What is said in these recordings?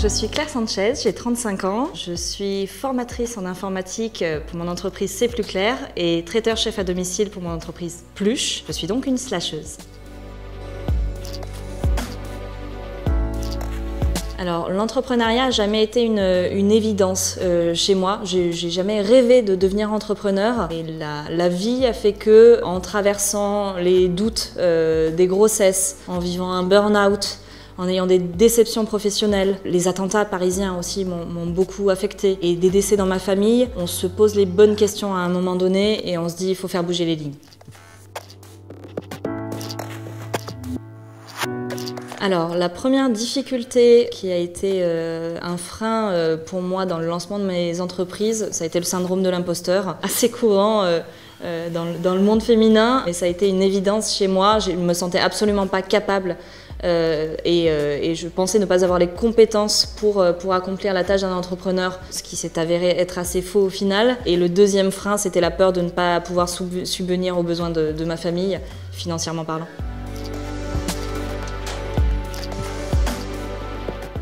Je suis Claire Sanchez, j'ai 35 ans. Je suis formatrice en informatique pour mon entreprise C'est Plus Clair et traiteur-chef à domicile pour mon entreprise Pluche. Je suis donc une slasheuse. Alors, l'entrepreneuriat n'a jamais été une évidence chez moi. J'ai jamais rêvé de devenir entrepreneur. Et la vie a fait que, en traversant les doutes des grossesses, en vivant un burn-out, en ayant des déceptions professionnelles, les attentats parisiens aussi m'ont beaucoup affectée, et des décès dans ma famille, on se pose les bonnes questions à un moment donné et on se dit il faut faire bouger les lignes. Alors, la première difficulté qui a été un frein pour moi dans le lancement de mes entreprises, ça a été le syndrome de l'imposteur, assez courant dans le monde féminin, et ça a été une évidence chez moi. Je ne me sentais absolument pas capable et je pensais ne pas avoir les compétences pour accomplir la tâche d'un entrepreneur, ce qui s'est avéré être assez faux au final. Et le deuxième frein, c'était la peur de ne pas pouvoir subvenir aux besoins de ma famille, financièrement parlant.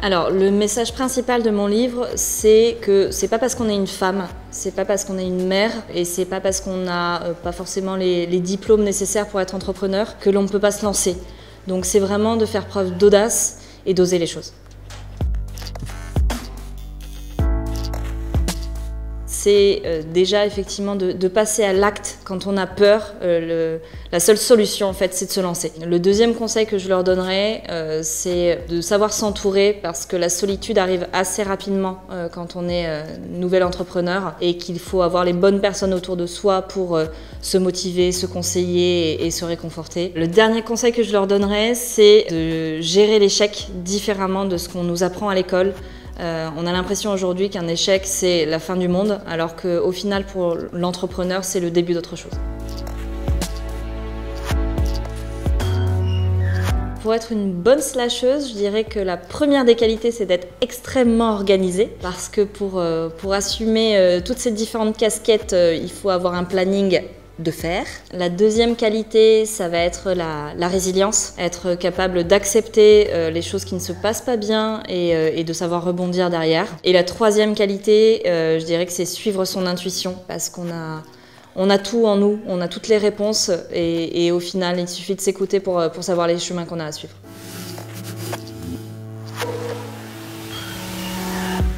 Alors, le message principal de mon livre, c'est que c'est pas parce qu'on est une femme, c'est pas parce qu'on est une mère et c'est pas parce qu'on n'a pas forcément les diplômes nécessaires pour être entrepreneur que l'on ne peut pas se lancer. Donc c'est vraiment de faire preuve d'audace et d'oser les choses. C'est déjà effectivement de passer à l'acte quand on a peur. La seule solution en fait, c'est de se lancer. Le deuxième conseil que je leur donnerais, c'est de savoir s'entourer, parce que la solitude arrive assez rapidement quand on est nouvel entrepreneur, et qu'il faut avoir les bonnes personnes autour de soi pour se motiver, se conseiller et se réconforter. Le dernier conseil que je leur donnerais, c'est de gérer l'échec différemment de ce qu'on nous apprend à l'école. On a l'impression aujourd'hui qu'un échec, c'est la fin du monde, alors qu'au final, pour l'entrepreneur, c'est le début d'autre chose. Pour être une bonne slasheuse, je dirais que la première des qualités, c'est d'être extrêmement organisée, parce que pour assumer toutes ces différentes casquettes, il faut avoir un planning de fer. La deuxième qualité, ça va être la résilience, être capable d'accepter les choses qui ne se passent pas bien et de savoir rebondir derrière. Et la troisième qualité, je dirais que c'est suivre son intuition, parce qu'on a tout en nous, on a toutes les réponses et au final, il suffit de s'écouter pour savoir les chemins qu'on a à suivre.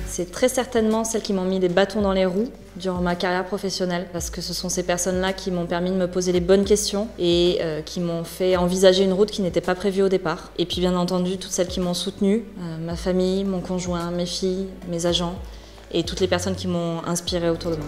C'est très certainement celles qui m'ont mis des bâtons dans les roues durant ma carrière professionnelle, parce que ce sont ces personnes-là qui m'ont permis de me poser les bonnes questions et qui m'ont fait envisager une route qui n'était pas prévue au départ. Et puis bien entendu, toutes celles qui m'ont soutenue, ma famille, mon conjoint, mes filles, mes agents et toutes les personnes qui m'ont inspirée autour de moi.